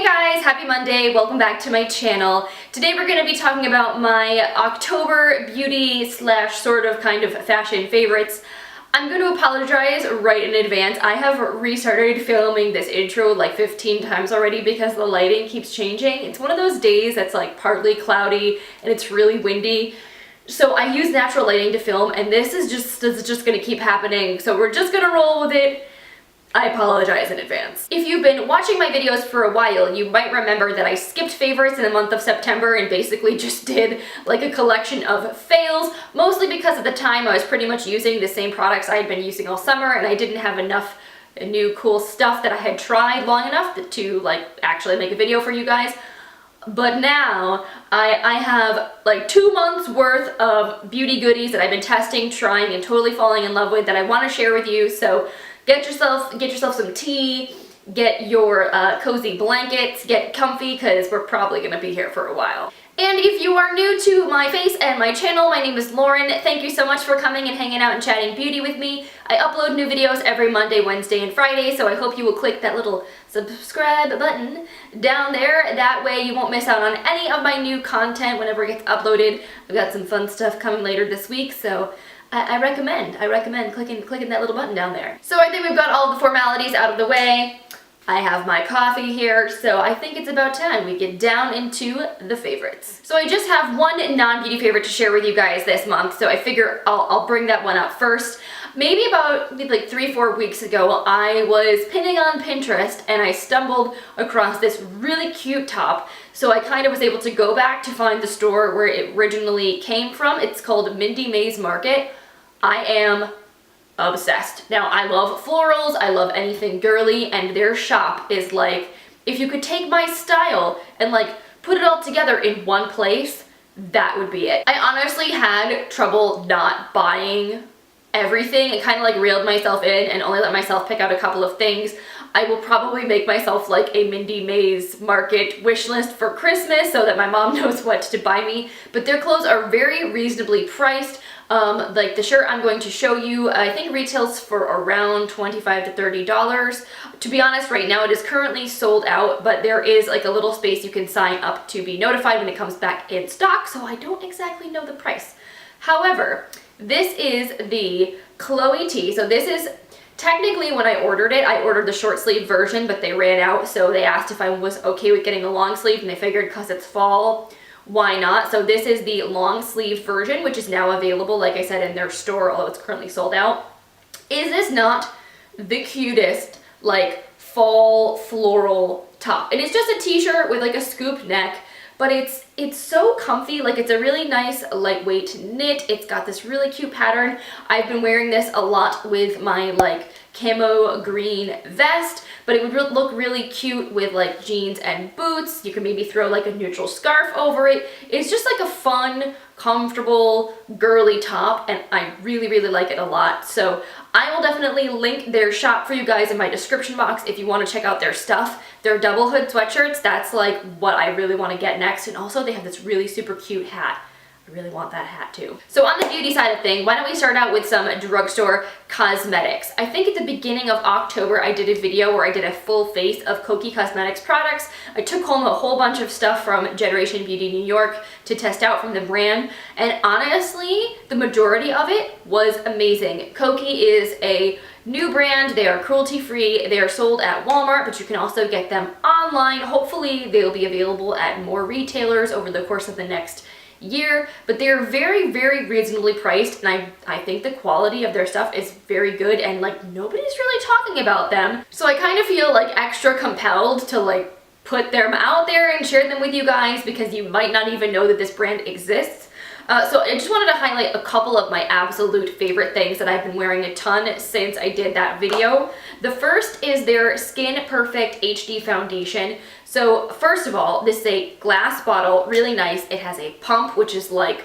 Hey guys, happy Monday. Welcome back to my channel. Today we're going to be talking about my October beauty slash sort of kind of fashion favorites. I'm going to apologize right in advance. I have restarted filming this intro like 15 times already because the lighting keeps changing. It's one of those days that's like partly cloudy and it's really windy. So I use natural lighting to film and this is just going to keep happening. So we're just going to roll with it. I apologize in advance. If you've been watching my videos for a while, you might remember that I skipped favorites in the month of September and basically just did like a collection of fails, mostly because at the time I was pretty much using the same products I had been using all summer and I didn't have enough new cool stuff that I had tried long enough to like actually make a video for you guys. But now I have like 2 months worth of beauty goodies that I've been testing, trying, and totally falling in love with that I want to share with you. So get yourself some tea, get your cozy blankets, get comfy because we're probably going to be here for a while. And if you are new to my face and my channel, my name is Lauren. Thank you so much for coming and hanging out and chatting beauty with me. I upload new videos every Monday, Wednesday, and Friday, so I hope you will click that little subscribe button down there. That way you won't miss out on any of my new content whenever it gets uploaded. I've got some fun stuff coming later this week, so I recommend clicking that little button down there. So I think we've got all the formalities out of the way. I have my coffee here, so I think it's about time we get down into the favorites. So I just have one non-beauty favorite to share with you guys this month, so I figure I'll bring that one up first. Maybe about like 3-4 weeks ago, I was pinning on Pinterest and I stumbled across this really cute top. So I kind of was able to go back to find the store where it originally came from. It's called Mindy Market. I am obsessed. Now, I love florals, I love anything girly, and their shop is like, if you could take my style and like put it all together in one place, that would be it. I honestly had trouble not buying everything and kind of like reeled myself in and only let myself pick out a couple of things. I will probably make myself like a Mindy Market wish list for Christmas so that my mom knows what to buy me, but their clothes are very reasonably priced. Like the shirt I'm going to show you, I think retails for around $25 to $30. To be honest, right now it is currently sold out, but there is like a little space you can sign up to be notified when it comes back in stock, so I don't exactly know the price. However, this is the Chloe tee. So this is technically when I ordered it, I ordered the short sleeve version, but they ran out, so they asked if I was okay with getting the long sleeve, and they figured because it's fall, why not? So this is the long sleeve version, which is now available, like I said, in their store, although it's currently sold out. Is this not the cutest, like, fall floral top? And it's just a t-shirt with like a scoop neck, but it's so comfy. Like, it's a really nice lightweight knit. It's got this really cute pattern. I've been wearing this a lot with my like camo green vest, but it would look really cute with like jeans and boots. You can maybe throw like a neutral scarf over it. It's just like a fun, comfortable, girly top, and I really, really like it a lot. So I will definitely link their shop for you guys in my description box if you want to check out their stuff. Their double hood sweatshirts, that's like what I really want to get next. And also they have this really super cute hat. I really want that hat too. So on the beauty side of things, why don't we start out with some drugstore cosmetics. I think at the beginning of October I did a video where I did a full face of Kokie Cosmetics products. I took home a whole bunch of stuff from Generation Beauty New York to test out from the brand, and honestly the majority of it was amazing. Kokie is a new brand. They are cruelty free. They are sold at Walmart, but you can also get them online. Hopefully they'll be available at more retailers over the course of the next year, but they're very, very reasonably priced, and I think the quality of their stuff is very good, and like nobody's really talking about them. So I kind of feel like extra compelled to like put them out there and share them with you guys because you might not even know that this brand exists. So I just wanted to highlight a couple of my absolute favorite things that I've been wearing a ton since I did that video. The first is their Skin Perfect HD Foundation. So first of all, this is a glass bottle, really nice. It has a pump, which is like,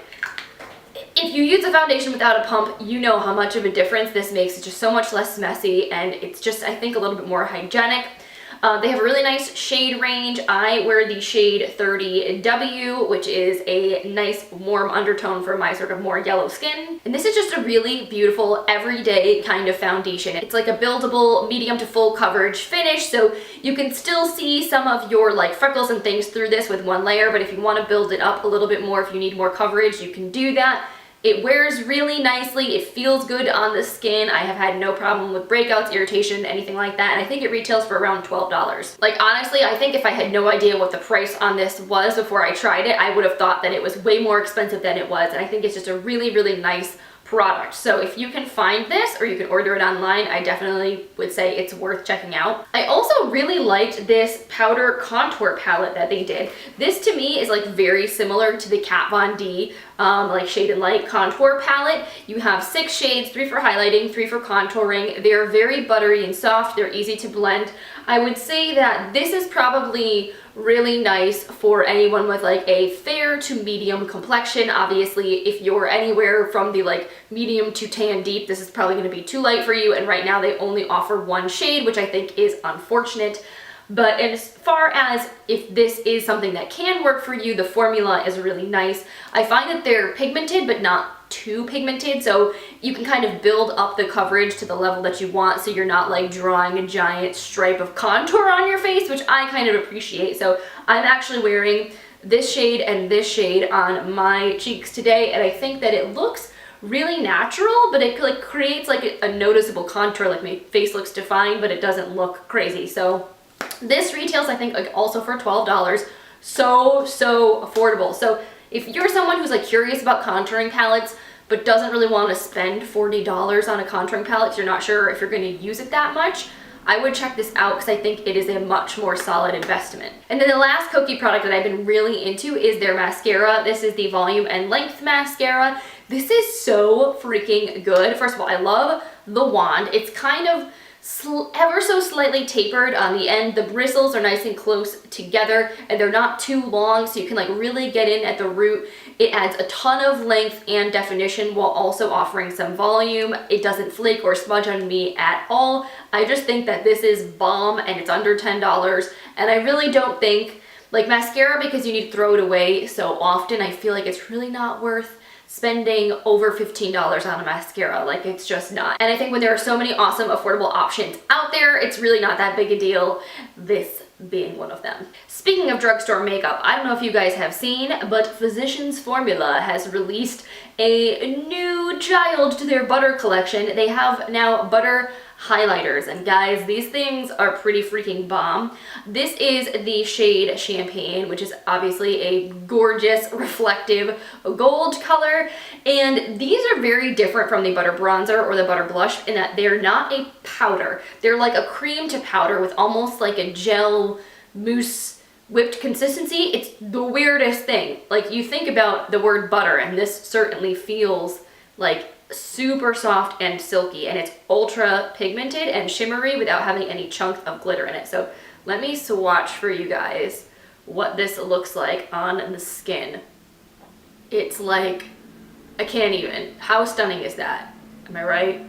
if you use a foundation without a pump, you know how much of a difference this makes. It's just so much less messy, and it's just, I think, a little bit more hygienic. They have a really nice shade range. I wear the shade 30W, which is a nice warm undertone for my sort of more yellow skin. And this is just a really beautiful everyday kind of foundation. It's like a buildable medium to full coverage finish, so you can still see some of your like freckles and things through this with one layer, but if you want to build it up a little bit more, if you need more coverage, you can do that. It wears really nicely, it feels good on the skin. I have had no problem with breakouts, irritation, anything like that, and I think it retails for around $12. Like honestly, I think if I had no idea what the price on this was before I tried it, I would have thought that it was way more expensive than it was, and I think it's just a really, really nice product. So if you can find this or you can order it online, I definitely would say it's worth checking out. I also really liked this powder contour palette that they did. This to me is like very similar to the Kat Von D like Shade and Light contour palette. You have 6 shades, 3 for highlighting, 3 for contouring. They're very buttery and soft. They're easy to blend. I would say that this is probably really nice for anyone with like a fair to medium complexion. Obviously, if you're anywhere from the like medium to tan deep, this is probably going to be too light for you, and right now they only offer 1 shade, which I think is unfortunate. But as far as if this is something that can work for you, the formula is really nice. I find that they're pigmented but not too pigmented, so you can kind of build up the coverage to the level that you want, so you're not like drawing a giant stripe of contour on your face, which I kind of appreciate. So I'm actually wearing this shade and this shade on my cheeks today, and I think that it looks really natural, but it like creates like a noticeable contour, like my face looks defined, but it doesn't look crazy. So this retails, I think, like also for $12. So affordable. So if you're someone who's like curious about contouring palettes but doesn't really want to spend $40 on a contouring palette because you're not sure if you're going to use it that much, I would check this out because I think it is a much more solid investment. And then the last Kokie product that I've been really into is their mascara. This is the Volume and Length Mascara. This is so freaking good. First of all, I love the wand. It's kind of ever so slightly tapered on the end. The bristles are nice and close together and they're not too long, so you can like really get in at the root. It adds a ton of length and definition while also offering some volume. It doesn't flake or smudge on me at all. I just think that this is bomb and it's under $10, and I really don't think like mascara, because you need to throw it away so often, I feel like it's really not worth spending over $15 on a mascara. Like, it's just not. And I think when there are so many awesome affordable options out there, it's really not that big a deal, this being one of them. Speaking of drugstore makeup, I don't know if you guys have seen, but Physicians Formula has released a new child to their butter collection. They have now butter highlighters, and guys, these things are pretty freaking bomb. This is the shade Champagne, which is obviously a gorgeous reflective gold color, and these are very different from the butter bronzer or the butter blush in that they're not a powder. They're like a cream to powder with almost like a gel mousse whipped consistency. It's the weirdest thing. Like, you think about the word butter and this certainly feels like super soft and silky, and it's ultra pigmented and shimmery without having any chunks of glitter in it. So let me swatch for you guys what this looks like on the skin. It's like, I can't even. How stunning is that? Am I right?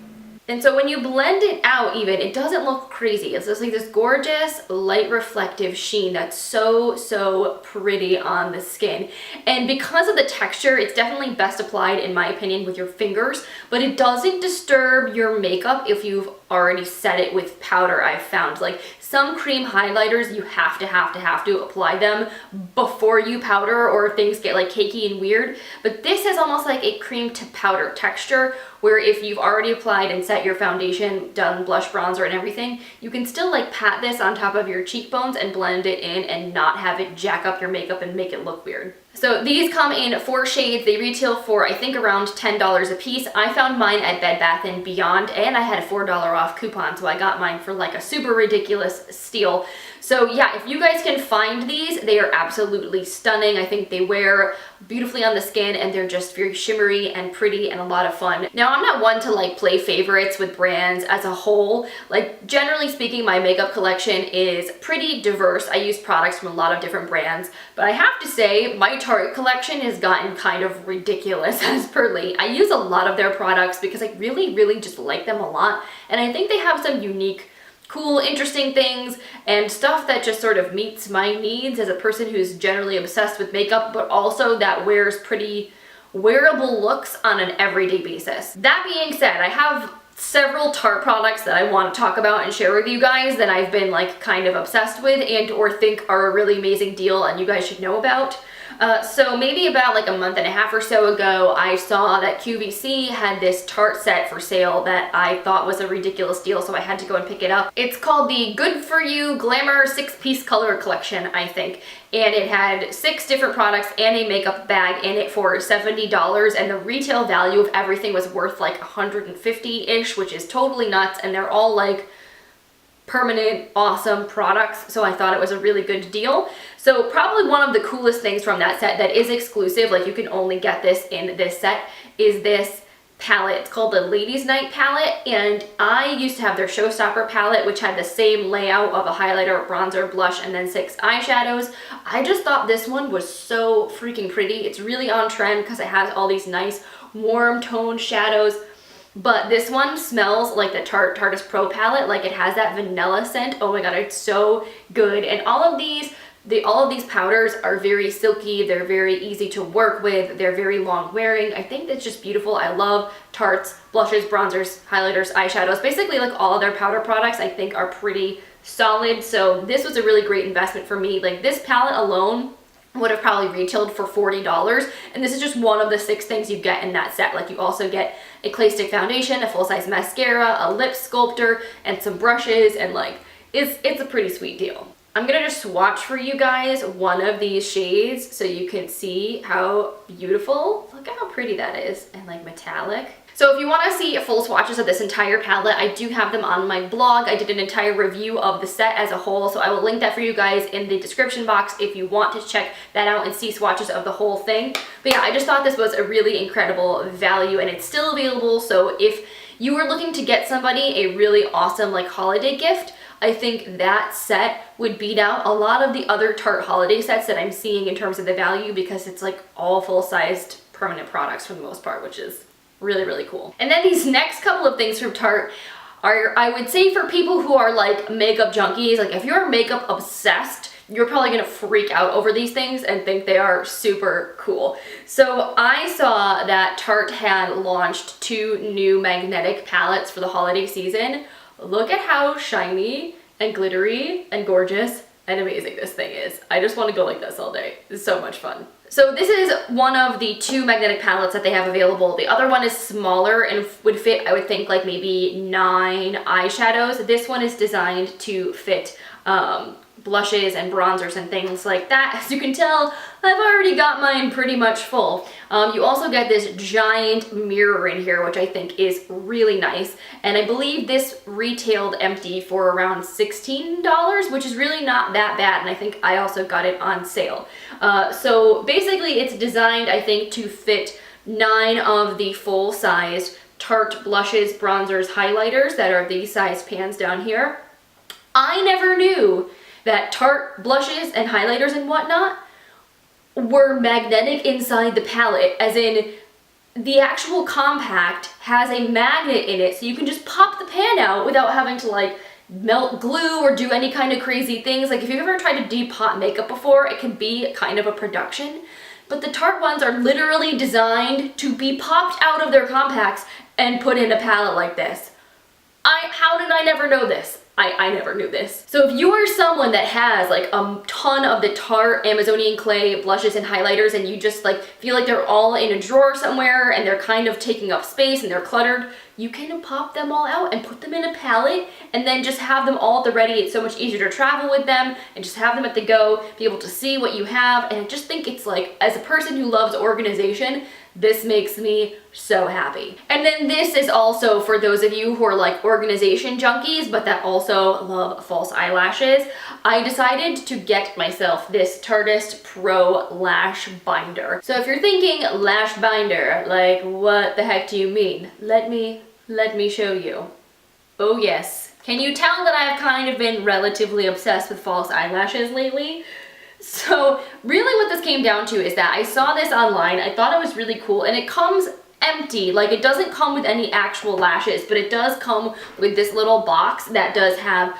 And so when you blend it out even, it doesn't look crazy. It's just like this gorgeous light reflective sheen that's so pretty on the skin. And because of the texture, it's definitely best applied, in my opinion, with your fingers, but it doesn't disturb your makeup if you've already set it with powder, I've found. Like, some cream highlighters, you have to apply them before you powder, or things get like cakey and weird. But this has almost like a cream to powder texture, where if you've already applied and set your foundation, done blush, bronzer, and everything, you can still like pat this on top of your cheekbones and blend it in and not have it jack up your makeup and make it look weird. So these come in 4 shades. They retail for, I think, around $10 a piece. I found mine at Bed Bath & Beyond, and I had a $4 off coupon, so I got mine for like a super ridiculous steal. So yeah, if you guys can find these, they are absolutely stunning. I think they wear beautifully on the skin, and they're just very shimmery and pretty and a lot of fun. Now, I'm not one to like play favorites with brands as a whole. Like, generally speaking, my makeup collection is pretty diverse. I use products from a lot of different brands, but I have to say my Tarte collection has gotten kind of ridiculous as per late. I use a lot of their products because I really just like them a lot, and I think they have some unique cool, interesting things and stuff that just sort of meets my needs as a person who's generally obsessed with makeup, but also that wears pretty wearable looks on an everyday basis. That being said, I have several Tarte products that I want to talk about and share with you guys that I've been like kind of obsessed with and or think are a really amazing deal and you guys should know about. So maybe about like a month and a half or so ago, I saw that QVC had this Tarte set for sale that I thought was a ridiculous deal, so I had to go and pick it up. It's called the Good-For-You-Glamour 6-piece color collection, I think. And it had 6 different products and a makeup bag in it for $70, and the retail value of everything was worth like $150-ish, which is totally nuts, and they're all like permanent, awesome products, so I thought it was a really good deal. So probably one of the coolest things from that set that is exclusive, like you can only get this in this set, is this palette. It's called the Ladies Night palette, and I used to have their Showstopper palette, which had the same layout of a highlighter, bronzer, blush, and then 6 eyeshadows. I just thought this one was so freaking pretty. It's really on trend because it has all these nice warm toned shadows. But this one smells like the Tarte Pro palette, like it has that vanilla scent. Oh my god, it's so good. And all of these powders are very silky, they're very easy to work with, they're very long wearing. I think that's just beautiful. I love Tarte's blushes, bronzers, highlighters, eyeshadows. Basically like all of their powder products I think are pretty solid. So this was a really great investment for me. Like this palette alone would have probably retailed for $40, and this is just one of the 6 things you get in that set. Like you also get a clay stick foundation, a full-size mascara, a lip sculptor, and some brushes, and like it's a pretty sweet deal. I'm gonna just swatch for you guys one of these shades so you can see how beautiful. Look at how pretty that is, and like metallic. So if you want to see full swatches of this entire palette, I do have them on my blog. I did an entire review of the set as a whole, so I will link that for you guys in the description box if you want to check that out and see swatches of the whole thing. But yeah, I just thought this was a really incredible value, and it's still available, so if you were looking to get somebody a really awesome like holiday gift, I think that set would beat out a lot of the other Tarte holiday sets that I'm seeing in terms of the value, because it's like all full-sized permanent products for the most part, which is really, really cool. And then these next couple of things from Tarte are, I would say, for people who are like makeup junkies. Like if you're makeup obsessed, you're probably gonna freak out over these things and think they are super cool. So I saw that Tarte had launched 2 new magnetic palettes for the holiday season. Look at how shiny and glittery and gorgeous and amazing this thing is. I just want to go like this all day. It's so much fun. So this is one of the 2 magnetic palettes that they have available. The other one is smaller and would fit, I would think, like maybe 9 eyeshadows. This one is designed to fit blushes and bronzers and things like that. As you can tell, I've already got mine pretty much full. You also get this giant mirror in here, which I think is really nice. And I believe this retailed empty for around $16, which is really not that bad. And I think I also got it on sale. So basically it's designed, I think, to fit 9 of the full-sized Tarte blushes, bronzers, highlighters that are these size pans down here. I never knew that Tarte blushes and highlighters and whatnot were magnetic inside the palette, as in the actual compact has a magnet in it, so you can just pop the pan out without having to like melt glue or do any kind of crazy things. Like if you've ever tried to depot makeup before, it can be kind of a production, but the Tarte ones are literally designed to be popped out of their compacts and put in a palette like this. How did I never know this? I never knew this. So if you are someone that has like a ton of the Tarte Amazonian clay blushes and highlighters, and you just like feel like they're all in a drawer somewhere and they're kind of taking up space and they're cluttered, you can pop them all out and put them in a palette and then just have them all at the ready. It's so much easier to travel with them and just have them at the go, be able to see what you have. And I just think it's like, as a person who loves organization, this makes me so happy. And then this is also for those of you who are like organization junkies, but that also love false eyelashes. I decided to get myself this Tarte Pro Lash Binder. So if you're thinking lash binder, like what the heck do you mean? Let me show you. Oh yes. Can you tell that I've kind of been relatively obsessed with false eyelashes lately? So really what this came down to is that I saw this online, I thought it was really cool, and it comes empty. Like, it doesn't come with any actual lashes, but it does come with this little box that does have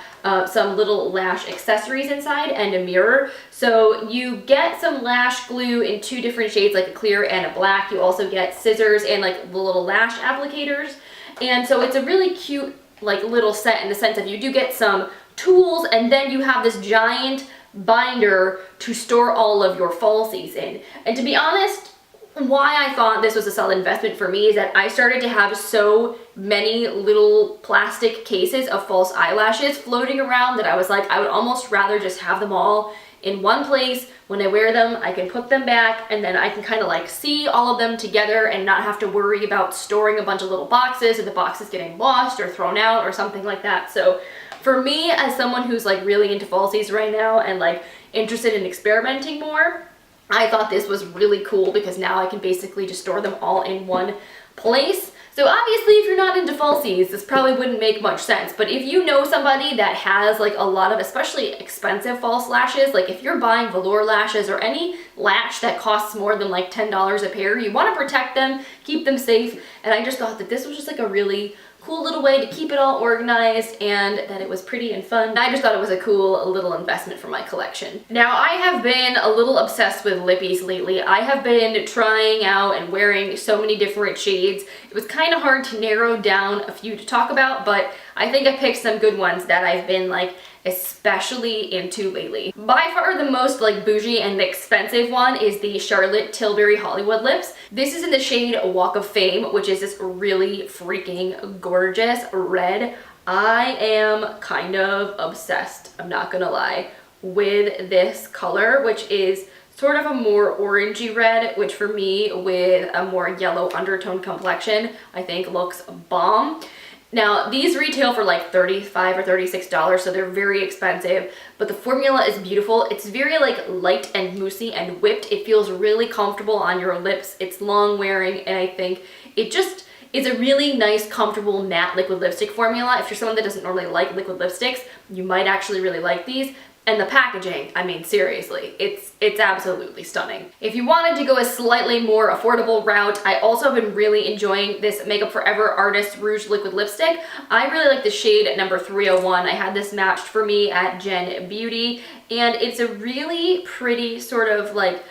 some little lash accessories inside and a mirror. So you get some lash glue in 2 different shades, like a clear and a black. You also get scissors and like the little lash applicators. And so it's a really cute like little set in the sense that you do get some tools, and then you have this giant binder to store all of your falsies in. And to be honest, why I thought this was a solid investment for me is that I started to have so many little plastic cases of false eyelashes floating around that I was like, I would almost rather just have them all in one place. When I wear them, I can put them back, and then I can kind of like see all of them together and not have to worry about storing a bunch of little boxes and the boxes getting lost or thrown out or something like that. So for me, as someone who's like really into falsies right now and like interested in experimenting more, I thought this was really cool because now I can basically just store them all in one place. So obviously, if you're not into falsies, this probably wouldn't make much sense. But if you know somebody that has like a lot of especially expensive false lashes, like if you're buying velour lashes or any lash that costs more than like $10 a pair, you want to protect them, keep them safe. And I just thought that this was just like a really cool little way to keep it all organized, and that it was pretty and fun. I just thought it was a cool little investment for my collection. Now, I have been a little obsessed with lippies lately. I have been trying out and wearing so many different shades. It was kind of hard to narrow down a few to talk about, but I think I picked some good ones that I've been like especially into lately. By far the most like bougie and expensive one is the Charlotte Tilbury Hollywood Lips. This is in the shade Walk of Fame, which is this really freaking gorgeous red. I am kind of obsessed, I'm not gonna lie, with this color, which is sort of a more orangey red, which for me with a more yellow undertone complexion, I think looks bomb. Now, these retail for like $35 or $36, so they're very expensive, but the formula is beautiful. It's very like light and moussey and whipped. It feels really comfortable on your lips. It's long wearing, and I think it just is a really nice, comfortable matte liquid lipstick formula. If you're someone that doesn't normally like liquid lipsticks, you might actually really like these. And the packaging, I mean, seriously, it's absolutely stunning. If you wanted to go a slightly more affordable route, I also have been really enjoying this Makeup Forever Artist Rouge Liquid Lipstick. I really like the shade number 301. I had this matched for me at Gen Beauty, and it's a really pretty sort of like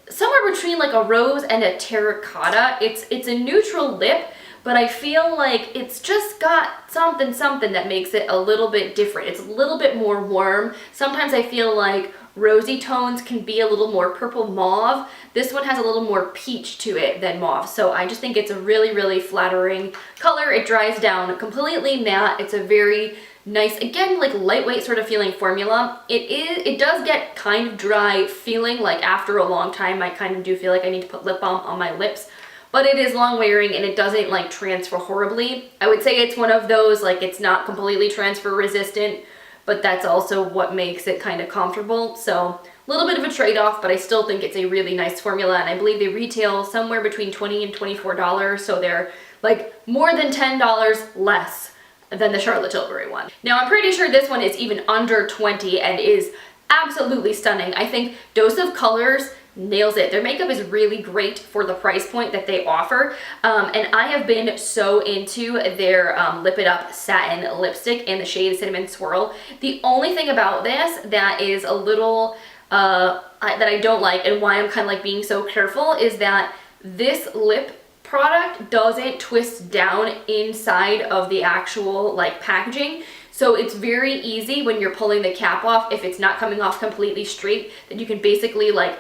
somewhere between like a rose and a terracotta. It's a neutral lip, but I feel like it's just got something that makes it a little bit different. It's a little bit more warm. Sometimes I feel like rosy tones can be a little more purple mauve. This one has a little more peach to it than mauve, so I just think it's a really, really flattering color. It dries down completely matte. It's a very nice, again, like lightweight sort of feeling formula. It does get kind of dry feeling, like after a long time I kind of do feel like I need to put lip balm on my lips. But it is long wearing and it doesn't like transfer horribly. I would say it's one of those, like it's not completely transfer resistant, but that's also what makes it kind of comfortable. So a little bit of a trade-off, but I still think it's a really nice formula, and I believe they retail somewhere between $20 and $24, so they're like more than $10 less than the Charlotte Tilbury one. Now I'm pretty sure this one is even under 20 and is absolutely stunning. I think Dose of Colors nails it. Their makeup is really great for the price point that they offer, and I have been so into their Lip It Up Satin Lipstick in the shade Cinnamon Swirl. The only thing about this that is a little, that I don't like, and why I'm kind of like being so careful, is that this lip product doesn't twist down inside of the actual like packaging. So it's very easy when you're pulling the cap off, if it's not coming off completely straight, that you can basically like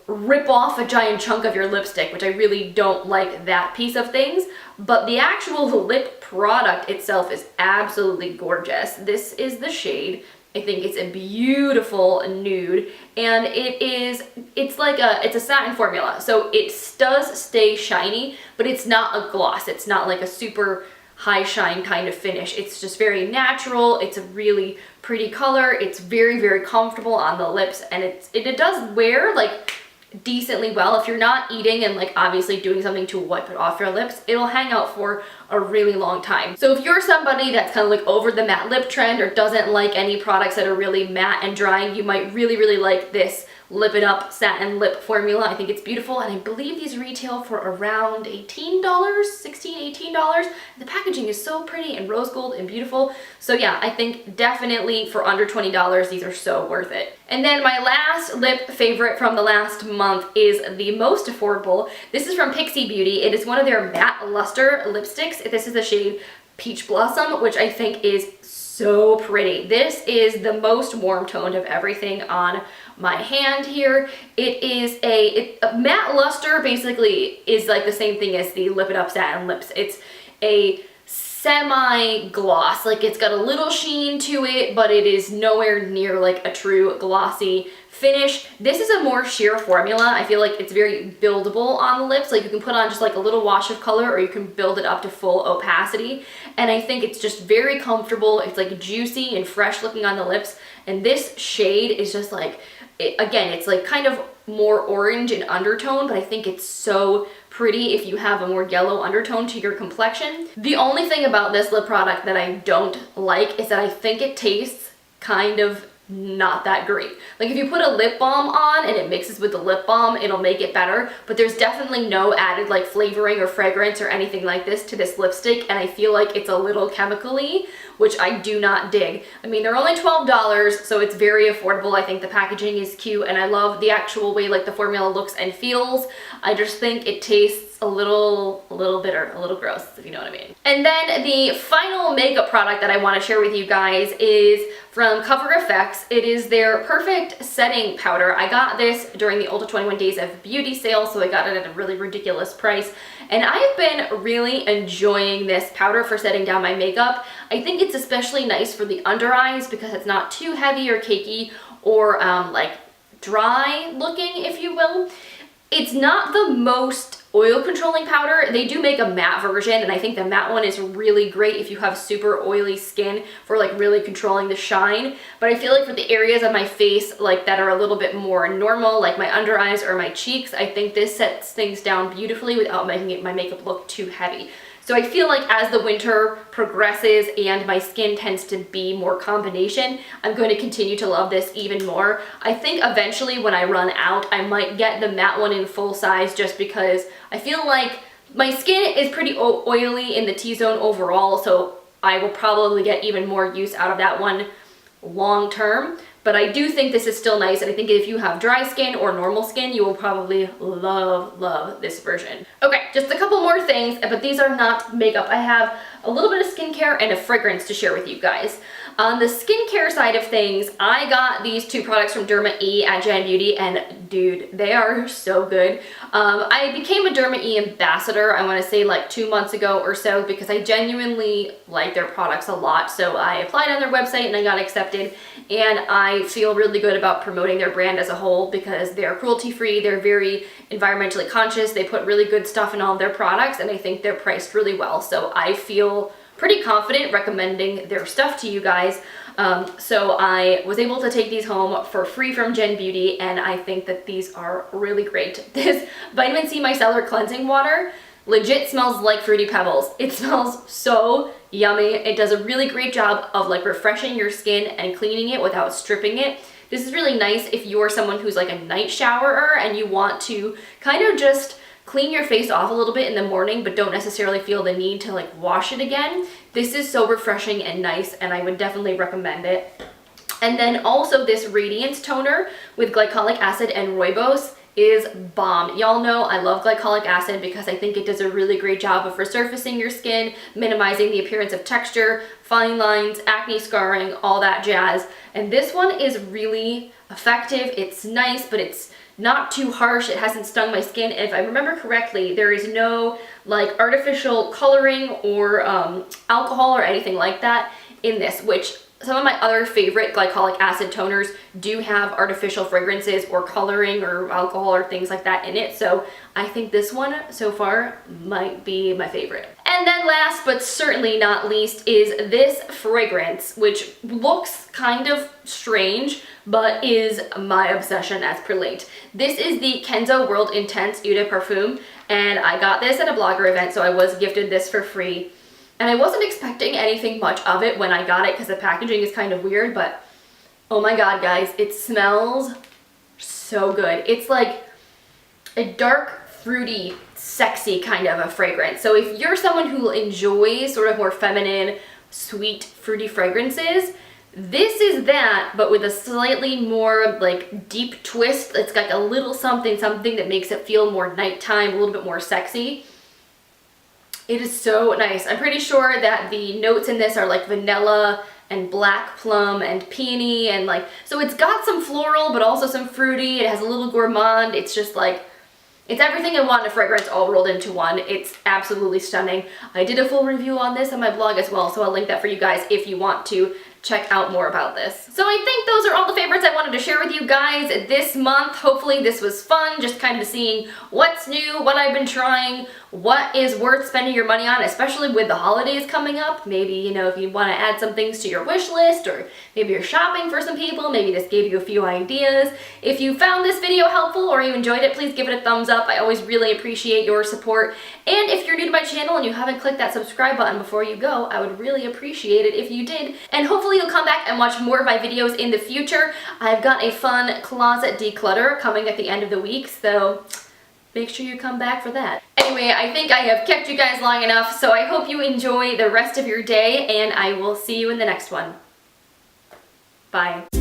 rip off a giant chunk of your lipstick, which I really don't like that piece of things. But the actual lip product itself is absolutely gorgeous. This is the shade. I think it's a beautiful nude, and it's a satin formula, so it does stay shiny, but it's not a gloss. It's not like a super high shine kind of finish. It's just very natural. It's a really pretty color. It's very, very comfortable on the lips, and it does wear like decently well. If you're not eating and like obviously doing something to wipe it off your lips, it'll hang out for a really long time. So if you're somebody that's kind of like over the matte lip trend or doesn't like any products that are really matte and drying, you might really, really like this Lip It Up Satin Lip Formula. I think it's beautiful, and I believe these retail for around $18, $16, $18. The packaging is so pretty and rose gold and beautiful. So yeah, I think definitely for under $20, these are so worth it. And then my last lip favorite from the last month is the most affordable. This is from Pixi Beauty. It is one of their Mattelustre lipsticks. This is the shade Peach Blossom, which I think is so pretty. This is the most warm toned of everything on my hand here. It is a matte luster, basically is like the same thing as the Lip It Up Satin Lips. It's a semi-gloss, like it's got a little sheen to it, but it is nowhere near like a true glossy finish. This is a more sheer formula. I feel like it's very buildable on the lips. Like you can put on just like a little wash of color, or you can build it up to full opacity. And I think it's just very comfortable. It's like juicy and fresh looking on the lips. And this shade is just like, again, it's like kind of more orange in undertone, but I think it's so pretty if you have a more yellow undertone to your complexion. The only thing about this lip product that I don't like is that I think it tastes kind of not that great. Like if you put a lip balm on and it mixes with the lip balm, it'll make it better, but there's definitely no added like flavoring or fragrance or anything like this to this lipstick, and I feel like it's a little chemically, which I do not dig. I mean, they're only $12, so it's very affordable. I think the packaging is cute, and I love the actual way like the formula looks and feels. I just think it tastes a little bitter, a little gross, if you know what I mean. And then the final makeup product that I want to share with you guys is from Cover FX. It is their Perfect Setting Powder. I got this during the Ulta 21 Days of Beauty sale, so I got it at a really ridiculous price. And I've been really enjoying this powder for setting down my makeup. I think it's especially nice for the under eyes because it's not too heavy or cakey or like dry looking, if you will. It's not the most oil controlling powder. They do make a matte version, and I think the matte one is really great if you have super oily skin for like really controlling the shine. But I feel like for the areas of my face like that are a little bit more normal, like my under eyes or my cheeks, I think this sets things down beautifully without making my makeup look too heavy. So I feel like as the winter progresses and my skin tends to be more combination, I'm going to continue to love this even more. I think eventually when I run out, I might get the matte one in full size just because I feel like my skin is pretty oily in the T-zone overall, so I will probably get even more use out of that one long term. But I do think this is still nice, and I think if you have dry skin or normal skin, you will probably love this version. Okay, just a couple more things, but these are not makeup. I have a little bit of skincare and a fragrance to share with you guys. On the skincare side of things, I got these two products from Derma E at Gen Beauty, and dude, they are so good. I became a Derma E ambassador, I want to say like 2 months ago or so, because I genuinely like their products a lot. So I applied on their website and I got accepted, and I feel really good about promoting their brand as a whole because they're cruelty-free, they're very environmentally conscious, they put really good stuff in all of their products, and I think they're priced really well. So I feel pretty confident recommending their stuff to you guys. So I was able to take these home for free from Gen Beauty, and I think that these are really great. This Vitamin C Micellar Cleansing Water legit smells like Fruity Pebbles. It smells so yummy. It does a really great job of like refreshing your skin and cleaning it without stripping it. This is really nice if you're someone who's like a night showerer and you want to kind of just clean your face off a little bit in the morning but don't necessarily feel the need to like wash it again. This is so refreshing and nice, and I would definitely recommend it. And then also this Radiance Toner with glycolic acid and rooibos is bomb. Y'all know I love glycolic acid because I think it does a really great job of resurfacing your skin, minimizing the appearance of texture, fine lines, acne scarring, all that jazz. And this one is really effective. It's nice, but it's not too harsh. It hasn't stung my skin. If I remember correctly, there is no like artificial coloring or alcohol or anything like that in this, which some of my other favorite glycolic acid toners do have artificial fragrances or coloring or alcohol or things like that in it. So I think this one so far might be my favorite. And then last but certainly not least is this fragrance, which looks kind of strange, but is my obsession as per late. This is the Kenzo World Intense Eau de Parfum, and I got this at a blogger event, so I was gifted this for free. And I wasn't expecting anything much of it when I got it because the packaging is kind of weird, but oh my god, guys, it smells so good. It's like a dark, fruity, sexy kind of a fragrance. So if you're someone who enjoys sort of more feminine, sweet, fruity fragrances, this is that, but with a slightly more like deep twist. It's got a little something that makes it feel more nighttime, a little bit more sexy. It is so nice. I'm pretty sure that the notes in this are like vanilla and black plum and peony and like, so it's got some floral but also some fruity. It has a little gourmand. It's just like, it's everything I want in a fragrance all rolled into one. It's absolutely stunning. I did a full review on this on my blog as well, so I'll link that for you guys if you want to check out more about this. So I think those are all the favorites I wanted to share with you guys this month. Hopefully this was fun, just kind of seeing what's new, what I've been trying, what is worth spending your money on, especially with the holidays coming up. Maybe, you know, if you want to add some things to your wish list, or maybe you're shopping for some people, maybe this gave you a few ideas. If you found this video helpful or you enjoyed it, please give it a thumbs up. I always really appreciate your support. And if you're new to my channel and you haven't clicked that subscribe button before you go, I would really appreciate it if you did. And hopefully you'll come back and watch more of my videos in the future. I've got a fun closet declutter coming at the end of the week, so make sure you come back for that. Anyway, I think I have kept you guys long enough, so I hope you enjoy the rest of your day, and I will see you in the next one. Bye.